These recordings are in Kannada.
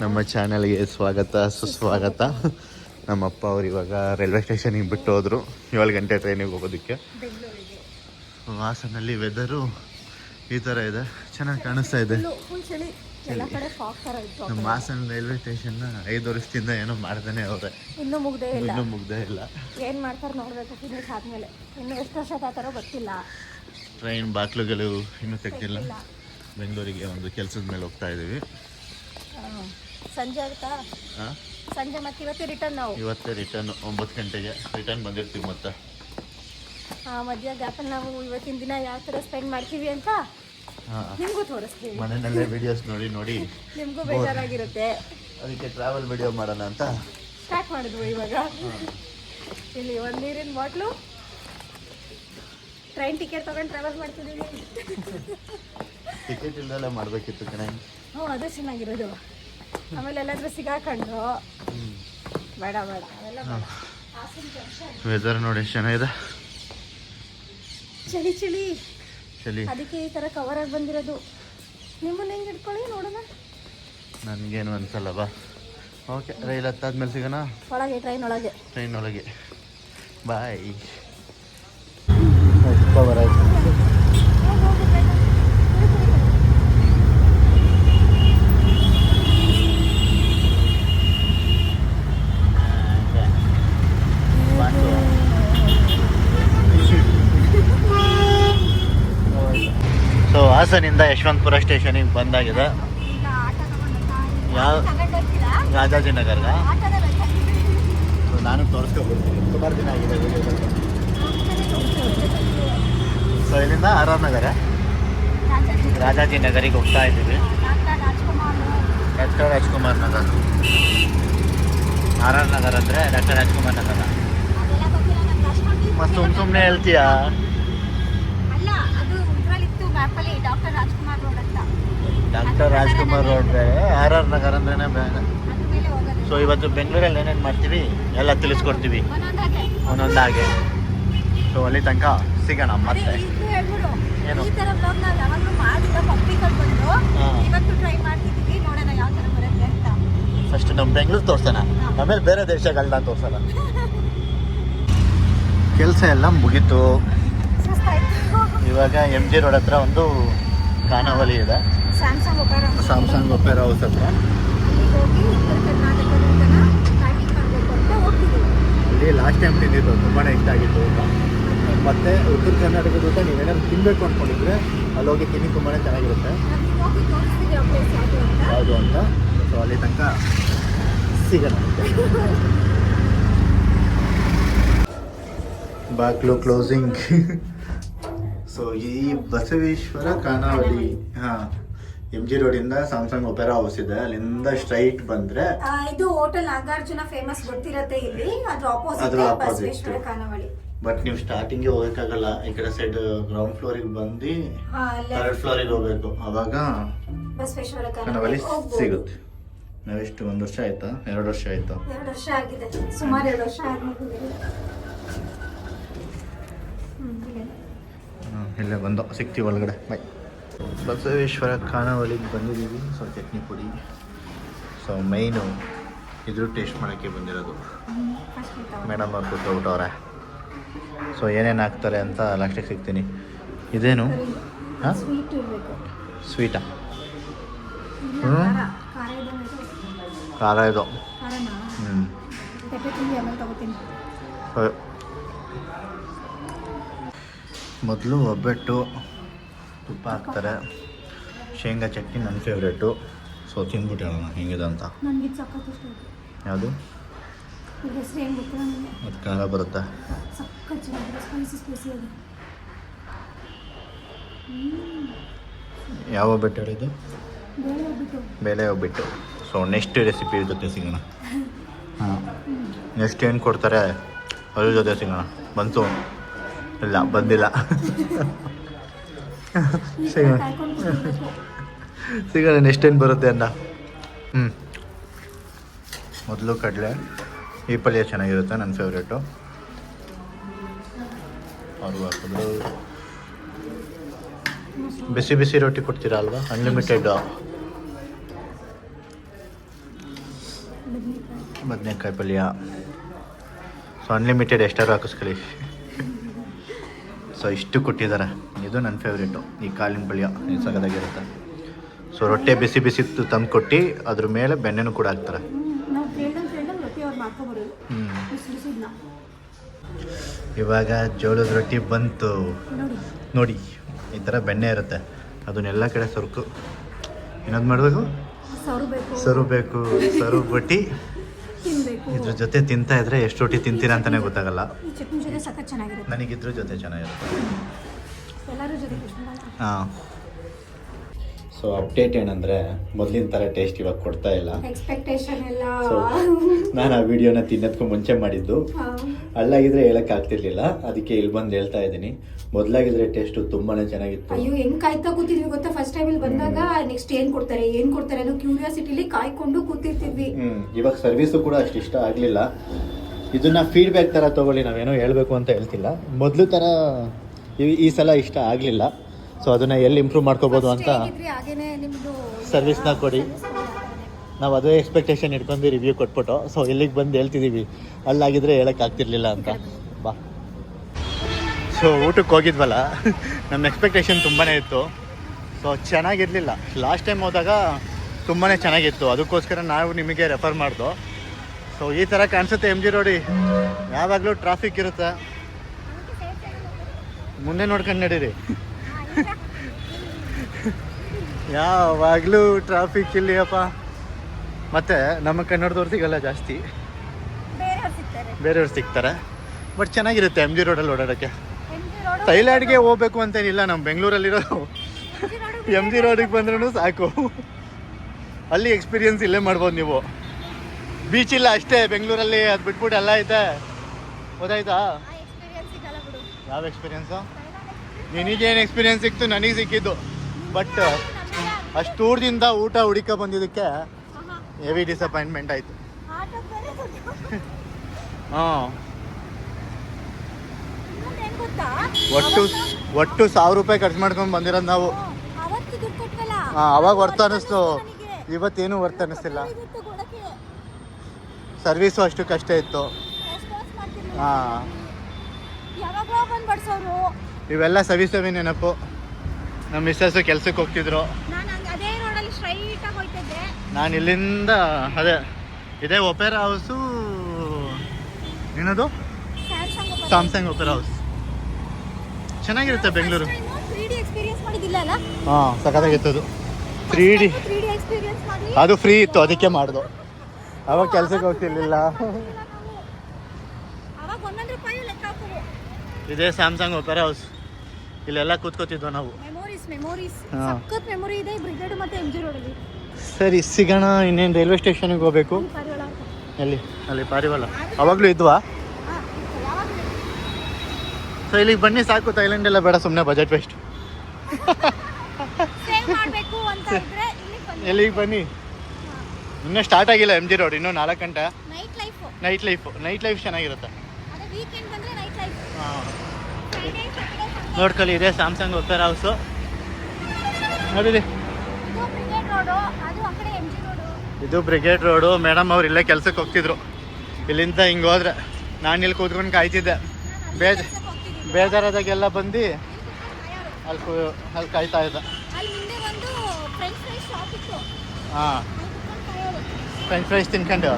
ನಮ್ಮ ಚಾನಲ್ಗೆ ಸ್ವಾಗತ ಸುಸ್ವಾಗತ. ನಮ್ಮಪ್ಪ ಅವ್ರು ಇವಾಗ ರೈಲ್ವೆ ಸ್ಟೇಷನಿಗೆ ಬಿಟ್ಟು ಹೋದರು. 7 ಗಂಟೆ ಟ್ರೈನಿಗೆ ಹೋಗೋದಕ್ಕೆ. ಹಾಸನಲ್ಲಿ ವೆದರು ಈ ಥರ ಇದೆ, ಚೆನ್ನಾಗಿ ಕಾಣಿಸ್ತಾ ಇದೆ. ನಮ್ಮ ಹಾಸನ ರೈಲ್ವೆ ಸ್ಟೇಷನ್ನ 5 ವರ್ಷದಿಂದ ಏನೋ ಮಾಡ್ತಾನೆ ಅವ್ರೆ, ಇನ್ನೂ ಮುಗ್ದೇ ಇಲ್ಲ. ಏನು ಮಾಡ್ತಾರೆ ನೋಡಬೇಕು ಫಿನಿಶ್ ಆದಮೇಲೆ. ಇನ್ನು ಎಷ್ಟು ವರ್ಷ ತಾತಾರೋ ಗೊತ್ತಿಲ್ಲ. ಟ್ರೈನ್ ಬಾಗಿಲುಗಳು ಇನ್ನೂ ತೆಗೆದಿಲ್ಲ. ಬೆಂಗಳೂರಿಗೆ ಒಂದು ಕೆಲಸದ ಮೇಲೆ ಹೋಗ್ತಾ ಇದ್ದೀವಿ. ಸಂಜೆ ಆಗುತ್ತಾ? ಸಂಜೆ ಮತ್ತೆ ಇವತ್ತೇ ರಿಟರ್ನ್ 9 ಗಂಟೆಗೆ ರಿಟರ್ನ್ ಬಂದಿರ್ತೀವಿ. ಮತ್ತೆ ಮಧ್ಯ ಗ್ಯಾಪಲ್ಲಿ ನಾವು ಇವತ್ತಿನ ದಿನ ಯಾವ ಥರ ಸ್ಪೆಂಡ್ ಮಾಡ್ತೀವಿ ಅಂತ ನಿಮಗೂ ತೋರಿಸ್ತೀವಿ. ಮನೆಯಲ್ಲೇ ವಿಡಿಯೋಸ್ ನೋಡಿ ನಿಮಗೂ ಬೇಜಾರಾಗಿರುತ್ತೆ. ಅದಕ್ಕೆ ಟ್ರಾವೆಲ್ ವಿಡಿಯೋ ಮಾಡೋಣ ಅಂತ ಸ್ಟಾರ್ಟ್ ಮಾಡಿದ್ವಿ. ಇವಾಗ ಇಲ್ಲಿ ಒಂದು ನೀರಿನ ಬಾಟ್ಲು, ಟ್ರೈನ್ ಟಿಕೆಟ್ ತೊಗೊಂಡು ಟ್ರಾವೆಲ್ ಮಾಡ್ತಿದ್ದೀವಿ. ಟಿಕೆಟ್ ಇಲ್ದೆಲ್ಲ ಮಾಡಬೇಕಿತ್ತು ಕಣೆ. ಅದು ಚೆನ್ನಾಗಿರೋದು. ಆಮೇಲೆ ಎಲ್ಲಾದ್ರೂ ಸಿಗಾಕೊಂಡು ಬೇಡ ಅವೆಲ್ಲ ಬೇಡ. ವೆದರ್ ನೋಡಿ ಎಷ್ಟು ಚೆನ್ನಾಗಿದೆ. ಚಳಿ ಅದಕ್ಕೆ ಈ ಥರ ಕವರ್ ಆಗಿ ಬಂದಿರೋದು. ನಿಮ್ಮನ್ನ ಹೆಂಗೆ ಇಟ್ಕೊಳ್ಳಿ ನೋಡೋಣ. ನನಗೇನು ಅನ್ಸಲ್ಲ ಬಾ. ಓಕೆ, ರೈಲ್ ಹತ್ತಾದ್ಮೇಲೆ ಸಿಗೋಣ. ಒಳಗೆ ಟ್ರೈನ್ ಒಳಗೆ ಬಾಯ್. ಸೊ ಹಾಸನಿಂದ ಯಶವಂತಪುರ ಸ್ಟೇಷನಿಗೆ ಬಂದಾಗಿದೆ. ಯಾವ ರಾಜಾಜಿನಗರ್ಗ ನಾನು ತೋರಿಸ್ಕೊಬಿಡ್ತೀನಿ. ಸುಮಾರು ದಿನ ಆಗಿದೆ ವಿಡಿಯೋದಲ್ಲಿ. ಸೊ ಇಲ್ಲಿಂದ RR ನಗರ ರಾಜಾಜಿನಗರಿಗೆ ಹೋಗ್ತಾ ಇದ್ದೀವಿ. ಡಾಕ್ಟರ್ ರಾಜ್ಕುಮಾರ್ ನಗರ. RR ನಗರ ಅಂದರೆ ಡಾಕ್ಟರ್ ರಾಜ್ಕುಮಾರ್ ನಗರ. ಮತ್ತು ಸುಮ್ಮನೆ ಹೇಳ್ತೀಯಾ? ಡಾಕ್ಟರ್ ರಾಜ್ಕುಮಾರ್ ರೋಡ್ ಬೇರೆ, RR ನಗರ ಅಂದ್ರೇ ಬೇರೆ. ಸೊ ಇವತ್ತು ಬೆಂಗಳೂರಲ್ಲಿ ಏನೇನು ಮಾಡ್ತೀವಿ ಎಲ್ಲ ತಿಳಿಸ್ಕೊಡ್ತೀವಿ ಒಂದೊಂದಾಗೆ. ಸೊ ಅಲ್ಲಿ ತನಕ ಸಿಗೋಣ ಮತ್ತೆ. ಏನು ಫಸ್ಟ್ ನಮ್ಮ ಬೆಂಗಳೂರು ತೋರಿಸೋಣ, ಆಮೇಲೆ ಬೇರೆ ದೇಶಗಳನ್ನ ತೋರಿಸೋಣ. ಕೆಲಸ ಎಲ್ಲ ಮುಗೀತು. ಇವಾಗ MG ರೋಡ್ ಹತ್ರ ಒಂದು ಖಾನಾವಳಿ ಇದೆ, ಸ್ಯಾಮ್ಸಂಗ್ ಒಪೆರಾ ಹೌಸ್ ಹತ್ರ. ಅಲ್ಲಿ ಲಾಸ್ಟ್ ಟೈಮ್ ತಿಂದಿದ್ದು ತುಂಬಾ ಇಷ್ಟ ಆಗಿತ್ತು ಊಟ. ಮತ್ತು ಉತ್ತರ ಕರ್ನಾಟಕದ ಊಟ ನೀವೇನಾದ್ರು ತಿನ್ನಬೇಕು ಅಂದ್ಕೊಂಡಿದ್ರೆ ಅಲ್ಲಿ ಹೋಗಿ ತಿನ್ನಿ, ತುಂಬಾ ಚೆನ್ನಾಗಿರುತ್ತೆ. ಯಾವುದು ಅಂತ. ಸೊ ಅಲ್ಲಿ ತನಕ ಸಿಗೋಣ. ಬಾಕ್ಲು ಕ್ಲೋಸಿಂಗ್. ಸೊ ಈ ಬಸವೇಶ್ವರ ಖಾನಾವಳಿ MG ರೋಡಿಂದ ಸ್ಯಾಮ್ಸಂಗ್ ಒಪೆರಾ ಹೌಸ್ ಇದೆ, ಅಲ್ಲಿಂದ ಸ್ಟ್ರೈಟ್ ಬಂದ್ರೆ ಇದು ಹೋಟೆಲ್ ನಾಗಾರ್ಜುನ ಫೇಮಸ್ ಗೊತ್ತಿರುತ್ತೆ ಇಲ್ಲಿ. ಅದ್ರ ಆಪೋಸಿಟ್ ಖಾನಾವಳಿ. ಬಟ್ ನೀವು ಸ್ಟಾರ್ಟಿಂಗ್ಗೆ ಹೋಗಕ್ಕಾಗಲ್ಲ. ಈ ಕಡೆ ಸೈಡ್ ಗ್ರೌಂಡ್ ಫ್ಲೋರಿಗೆ ಬಂದು 3rd ಫ್ಲೋರಿಗೆ ಹೋಗ್ಬೇಕು, ಅವಾಗ ಬಸವೇಶ್ವರ ಖಾನಾವಳಿ ಸಿಗುತ್ತೆ. ನಾವೆಷ್ಟು 1 ವರ್ಷ ಆಯ್ತಾ 2 ವರ್ಷ ಆಯ್ತಾ? 2 ವರ್ಷ ಆಗಿದೆ, ಸುಮಾರು 2 ವರ್ಷ ಆದ್ಮೇಲೆ ಇಲ್ಲೇ ಬಂದು ಸಿಗ್ತೀವಿ ಒಳಗಡೆ. ಬೈ. ಬಸವೇಶ್ವರ ಖಾನಾವಳಿಗೆ ಬಂದಿದ್ದೀವಿ. ಸೊ ಚಟ್ನಿ ಪುಡಿ. ಸೊ ಮೈನು ಇದ್ರ ಟೇಸ್ಟ್ ಮಾಡೋಕ್ಕೆ ಬಂದಿರೋದು. ಮೇಡಮ್ ಅವ್ರು ಕೂತ್ಕೊಬಿಟ್ಟವ್ರೆ. ಸೊ ಏನೇನು ಹಾಕ್ತಾರೆ ಅಂತ ಲಾಸ್ಟಿಗೆ ಸಿಗ್ತೀನಿ. ಇದೇನು? ಹಾಂ, ಸ್ವೀಟಾ? ಖಾರ ಇದು. ಮೊದಲು ಒಬ್ಬಟ್ಟು, ತುಪ್ಪ ಹಾಕ್ತಾರೆ, ಶೇಂಗಾ ಚಟ್ನಿ ನನ್ನ ಫೇವ್ರೇಟು. ಸೊ ತಿಂದ್ಬಿಟ್ಟು ಹೇಳೋಣ ಹೆಂಗಿದೆ ಅಂತ. ಯಾವುದು? ಅದು ಖಾರ ಬರುತ್ತೆ. ಯಾವ ಒಬ್ಬಟ್ಟು ಹೇಳಿದ್ದು? ಬೇಳೆ ಒಬ್ಬಟ್ಟು. ಸೊ ನೆಕ್ಸ್ಟ್ ರೆಸಿಪಿ ಜೊತೆ ಸಿಗೋಣ. ನೆಕ್ಸ್ಟ್ ಏನು ಕೊಡ್ತಾರೆ ಅದ್ರ ಜೊತೆ ಸಿಗೋಣ. ಬಂತು? ಇಲ್ಲ, ಬಂದಿಲ್ಲ. ಸಿಗೋಣ ನೆಕ್ಸ್ಟ್ ಏನು ಬರುತ್ತೆ ಅನ್ನ. ಮೊದಲು ಕಡಲೆ, ಈ ಪಲ್ಯ ಚೆನ್ನಾಗಿರುತ್ತೆ, ನನ್ನ ಫೇವ್ರೇಟು. ಅವ್ರು ಹಾಕಿದ್ರು ಬಿಸಿ ಬಿಸಿ ರೊಟ್ಟಿ ಕೊಡ್ತೀರಾ ಅಲ್ವಾ, ಅನ್ಲಿಮಿಟೆಡ್. ಬದನೆಕಾಯಿ ಪಲ್ಯ. ಸೊ ಅನ್ಲಿಮಿಟೆಡ್ ಎಷ್ಟಾರು ಹಾಕಿಸ್ಕೊಳ್ಳಿ. ಸೊ ಇಷ್ಟು ಕೊಟ್ಟಿದ್ದಾರೆ. ಇದು ನನ್ನ ಫೇವ್ರೇಟು, ಈ ಕಾಳಿನ ಪಲ್ಯ ಇದು ಸಗದಾಗಿರುತ್ತೆ. ಸೊ ರೊಟ್ಟೆ ಬಿಸಿ ಬಿಸಿ ತಂದು ಕೊಟ್ಟು ಅದ್ರ ಮೇಲೆ ಬೆಣ್ಣೆನೂ ಕೂಡ ಹಾಕ್ತಾರೆ. ಇವಾಗ ಜೋಳದ ರೊಟ್ಟಿ ಬಂತು ನೋಡಿ. ಈ ಥರ ಬೆಣ್ಣೆ ಇರುತ್ತೆ, ಅದನ್ನೆಲ್ಲ ಕಡೆ ಸೊರ್ಕು ಇನ್ನೊಂದು ಮಾಡಬೇಕು, ಸರುಬೇಕು. ಬಟ್ಟಿ ಇದ್ರ ಜೊತೆ ತಿಂತಾ ಇದ್ರೆ ಎಷ್ಟು ರೊಟ್ಟಿ ತಿಂತೀರಾ ಅಂತಲೇ ಗೊತ್ತಾಗಲ್ಲ. ನನಗಿದ್ರ ಜೊತೆ ಚೆನ್ನಾಗಿರುತ್ತೆ. ಹಾಂ. ಸೊ ಅಪ್ಡೇಟ್ ಏನಂದರೆ ಮೊದಲಿನ ಥರ ಟೇಸ್ಟ್ ಇವಾಗ ಕೊಡ್ತಾ ಇಲ್ಲ. ಎಕ್ಸ್ಪೆಕ್ಟೇಷನ್ ಎಲ್ಲ ಸೊ ನಾನು ಆ ವಿಡಿಯೋನ ತಿನ್ನೋದಕ್ಕೂ ಮುಂಚೆ ಮಾಡಿದ್ದು. ಅಲ್ಲಾಗಿದ್ರೆ ಹೇಳಕ್ ಆಗ್ತಿರ್ಲಿಲ್ಲ, ಅದಕ್ಕೆ ಇಲ್ಲಿ ಬಂದು ಹೇಳ್ತಾ ಇದ್ದೀನಿ. ಮೊದಲಾಗಿದ್ರೆ ಟೇಸ್ಟು ತುಂಬಾನೇ ಚೆನ್ನಾಗಿತ್ತು. ಅಯ್ಯೋ ಹೆಂಗ್ ಕಾಯ್ತಾ ಕೂತಿದ್ವಿ ಗೊತ್ತಾ, ಫಸ್ಟ್ ಟೈಮ್ ಇಲ್ಲಿ ಬಂದಾಗ ನೆಕ್ಸ್ಟ್ ಏನ್ ಕೊಡ್ತಾರೆ ಅನ್ನೋ ಕ್ಯೂರಿಯಾಸಿಟಿಲಿ ಕಾಯ್ಕೊಂಡು ಕೂತಿರ್ತಿದ್ವಿ. ಇವಾಗ ಸರ್ವಿಸು ಕೂಡ ಅಷ್ಟು ಇಷ್ಟ ಆಗ್ಲಿಲ್ಲ. ಇದನ್ನ ಫೀಡ್ಬ್ಯಾಕ್ ತರ ತಗೊಳ್ಳಿ, ನಾವೇನೋ ಹೇಳ್ಬೇಕು ಅಂತ ಹೇಳ್ತಿಲ್ಲ. ಮೊದಲು ತರ ಈ ಸಲ ಇಷ್ಟ ಆಗ್ಲಿಲ್ಲ. ಸೊ ಅದನ್ನ ಎಲ್ಲಿ ಇಂಪ್ರೂವ್ ಮಾಡ್ಕೋಬಹುದು ಅಂತ ಸರ್ವಿಸ್ನ ಕೊಡಿ. ನಾವು ಅದೇ ಎಕ್ಸ್ಪೆಕ್ಟೇಷನ್ ಇಟ್ಕೊಂಡು ರಿವ್ಯೂ ಕೊಟ್ಬಿಟ್ಟು ಸೊ ಇಲ್ಲಿಗೆ ಬಂದು ಹೇಳ್ತಿದ್ದೀವಿ, ಅಲ್ಲಾಗಿದ್ರೆ ಹೇಳಕ್ ಆಗ್ತಿರ್ಲಿಲ್ಲ ಅಂತ. ಬಾ. ಸೊ ಊಟಕ್ಕೆ ಹೋಗಿದ್ವಲ್ಲ, ನಮ್ಮ ಎಕ್ಸ್ಪೆಕ್ಟೇಷನ್ ತುಂಬಾ ಇತ್ತು. ಸೊ ಚೆನ್ನಾಗಿರಲಿಲ್ಲ. ಲಾಸ್ಟ್ ಟೈಮ್ ಹೋದಾಗ ತುಂಬಾ ಚೆನ್ನಾಗಿತ್ತು, ಅದಕ್ಕೋಸ್ಕರ ನಾವು ನಿಮಗೆ ರೆಫರ್ ಮಾಡ್ದೋ. ಸೊ ಈ ಥರ ಕಾಣಿಸುತ್ತೆ MG ರೋಡಿ. ಯಾವಾಗಲೂ ಟ್ರಾಫಿಕ್ ಇರುತ್ತೆ, ಮುಂದೆ ನೋಡ್ಕೊಂಡು ನಡೀರಿ. ಯಾವಾಗಲೂ ಟ್ರಾಫಿಕ್ ಇಲ್ಲಿ ಅಪ್ಪ. ಮತ್ತು ನಮ್ಮ ಕನ್ನಡದವ್ರು ಸಿಗಲ್ಲ ಜಾಸ್ತಿ, ಬೇರೆಯವ್ರು ಸಿಗ್ತಾರೆ. ಬಟ್ ಚೆನ್ನಾಗಿರುತ್ತೆ MG ರೋಡಲ್ಲಿ ಓಡಾಡೋಕ್ಕೆ. ಥೈಲ್ಯಾಂಡ್ಗೆ ಹೋಗ್ಬೇಕು ಅಂತೇನಿಲ್ಲ, ನಮ್ಮ ಬೆಂಗಳೂರಲ್ಲಿರೋ MG ರೋಡಿಗೆ ಬಂದ್ರೂ ಸಾಕು. ಅಲ್ಲಿ ಎಕ್ಸ್ಪೀರಿಯನ್ಸ್ ಇಲ್ಲೇ ಮಾಡ್ಬೋದು ನೀವು. ಬೀಚ್ ಇಲ್ಲ ಅಷ್ಟೇ ಬೆಂಗಳೂರಲ್ಲಿ, ಅದು ಬಿಟ್ಬಿಟ್ಟು ಎಲ್ಲ ಐತೆ. ಗೊತ್ತಾಯ್ತಾ? ಯಾವ ಎಕ್ಸ್ಪೀರಿಯನ್ಸು? ನಿನಗೇನು ಎಕ್ಸ್ಪೀರಿಯನ್ಸ್ ಸಿಕ್ತು, ನನಗೆ ಸಿಕ್ಕಿದ್ದು. ಬಟ್ ಅಷ್ಟು ದೂರದಿಂದ ಊಟ ಹುಡುಕ ಬಂದಿದ್ದಕ್ಕೆ ಹೆವಿ ಡಿಸಪಾಯಿಂಟ್ಮೆಂಟ್ ಆಯಿತು. ಹಾಂ, ಒಟ್ಟು 1000 ರೂಪಾಯಿ ಖರ್ಚು ಮಾಡ್ಕೊಂಡು ಬಂದಿರೋದು ನಾವು. ಹಾಂ, ಅವಾಗ ವರ್ತ್ ಅನ್ನಿಸ್ತು, ಇವತ್ತೇನು ವರ್ತ್ ಅನ್ನಿಸ್ತಿಲ್ಲ. ಸರ್ವಿಸು ಅಷ್ಟು ಕಷ್ಟ ಇತ್ತು. ಹಾಂ, ಇವೆಲ್ಲ ಸವಿ ನೆನಪು. ನಮ್ಮ ಮಿಸ್ಸಸ್ಸು ಕೆಲ್ಸಕ್ಕೆ ಹೋಗ್ತಿದ್ರು, ನಾನು ಇಲ್ಲಿಂದ ಅದೇ ಇದೇ ಒಪೆರಾ ಹೌಸು, ಏನದು ಸ್ಯಾಮ್ಸಂಗ್ ಒಪೆರಾ ಹೌಸ್. ಚೆನ್ನಾಗಿರುತ್ತೆ ಬೆಂಗಳೂರು. ಹಾಂ, ಸಖತ್ತಾಗಿತ್ತು ಅದು. 3D ಅದು ಫ್ರೀ ಇತ್ತು, ಅದಕ್ಕೆ ಮಾಡ್ದು. ಅವಾಗ ಕೆಲ್ಸಕ್ಕೆ ಹೋಗ್ತಿರ್ಲಿಲ್ಲ. ಇದೇ ಸ್ಯಾಮ್ಸಂಗ್ ಒಪೆರಾ ಹೌಸ್, ಇಲ್ಲೆಲ್ಲ ಕೂತ್ಕೋತಿದ್ವು ನಾವು. ಸರಿ, ಸಿಗೋಣ. ಇನ್ನೇನು ರೈಲ್ವೆ ಸ್ಟೇಷನ್ಗೆ ಹೋಗ್ಬೇಕು. ಅಲ್ಲಿ ಪಾರಿವಾಳ ಅವಾಗಲೂ ಇದ್ವಾ? ಸೊ ಇಲ್ಲಿಗೆ ಬನ್ನಿ ಸಾಕು, ಥೈಲ್ಯಾಂಡ್ ಎಲ್ಲ ಬೇಡ, ಸುಮ್ಮನೆ ಬಜೆಟ್ ವೇಸ್ಟ್. ಎಲ್ಲಿಗೆ ಬನ್ನಿ, ಇನ್ನೂ ಸ್ಟಾರ್ಟ್ ಆಗಿಲ್ಲ MG ರೋಡ್, ಇನ್ನೂ 4 ಗಂಟೆ. ನೈಟ್ ಲೈಫ್ ಚೆನ್ನಾಗಿರುತ್ತೆ. ಹಾಂ, ನೋಡ್ಕೊಳ್ಳಿ, ಇದೆ ಸ್ಯಾಮ್ಸಂಗ್ ಒಪೆರಾ ಹೌಸು. ನೋಡಿರಿ, ಇದು ಬ್ರಿಗೇಡ್ ರೋಡು. ಮೇಡಮ್ ಅವ್ರು ಇಲ್ಲೇ ಕೆಲ್ಸಕ್ಕೆ ಹೋಗ್ತಿದ್ರು. ಇಲ್ಲಿಂದ ಹಿಂಗೆ ಹೋದ್ರೆ ನಾನು ಇಲ್ಲಿ ಕೂತ್ಕೊಂಡು ಕಾಯ್ತಿದ್ದೆ. ಬೇಜಾರಾದಾಗೆಲ್ಲ ಬಂದು ಅಲ್ಲಿ ಕಾಯ್ತಾ ಇದ್ದ. ಹಾಂ, ಫ್ರೆಂಚ್ ಫ್ರೈಸ್ ತಿನ್ಕೊಂಡು.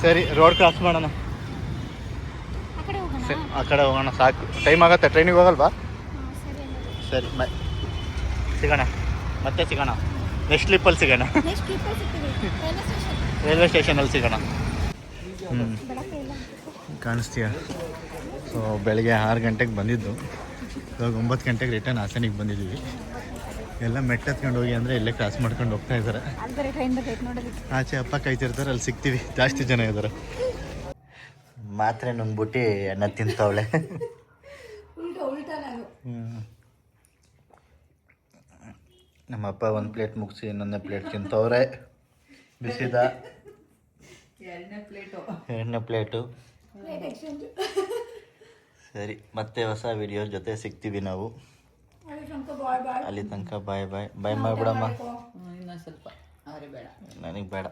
ಸರಿ, ರೋಡ್ ಕ್ರಾಸ್ ಮಾಡೋಣ. ಆ ಕಡೆ ಹೋಗೋಣ, ಸಾಕು, ಟೈಮ್ ಆಗುತ್ತೆ. ಟ್ರೈನಿಗೆ ಹೋಗಲ್ವಾ? ಸರಿ, ಬಾಯ್, ಸಿಗೋಣ, ಮತ್ತೆ ಸಿಗೋಣ. ನೆಕ್ಸ್ಟ್ ಟ್ರಿಪ್ಪಲ್ಲಿ ಸಿಗೋಣ, ರೈಲ್ವೆ ಸ್ಟೇಷನಲ್ಲಿ ಸಿಗೋಣ. ಕಾಣಿಸ್ತೀಯ? ಸೊ ಬೆಳಗ್ಗೆ 6 ಗಂಟೆಗೆ ಬಂದಿದ್ದು, ಇವಾಗ 9 ಗಂಟೆಗೆ ರಿಟರ್ನ್ ಹಾಸನಿಗೆ ಬಂದಿದ್ದೀವಿ. ಎಲ್ಲ ಮೆಟ್ಟತ್ಕೊಂಡು ಹೋಗಿ ಅಂದರೆ ಇಲ್ಲೇ ಕ್ರಾಸ್ ಮಾಡ್ಕೊಂಡು ಹೋಗ್ತಾ ಇದ್ದಾರೆ. ಆಚೆ ಅಪ್ಪ ಕಾಯ್ತಿರ್ತಾರೆ, ಅಲ್ಲಿ ಸಿಗ್ತೀವಿ. ಜಾಸ್ತಿ ಜನ ಇದ್ದಾರೆ. ಮಾತ್ರೆ ನುಂಗ್ಬಿಟ್ಟು ಅನ್ನ ತಿಂತವಳೆ. ನಮ್ಮಪ್ಪ 1 ಪ್ಲೇಟ್ ಮುಗಿಸಿ ಇನ್ನೊಂದನೇ ಪ್ಲೇಟ್ ತಿಂತವ್ರೆ. ಬಿಸಿದ 2ನೇ ಪ್ಲೇಟು. ಸರಿ, ಮತ್ತೆ ಹೊಸ ವಿಡಿಯೋ ಜೊತೆ ಸಿಗ್ತೀವಿ ನಾವು. ಅಲ್ಲಿ ತನಕ ಬಾಯ್ ಬಾಯ್. ಬಾಯ್ ಮಾಡಿಬಿಡಮ್ಮ. ಮರಿಬೇಡ. ನನಗೆ ಬೇಡ.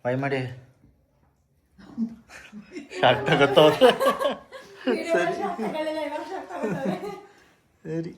ಬಾಯ್ ಮಾಡಿ ಶಾರ್ಟ್ ಆಗುತ್ತೋ. ಸರಿ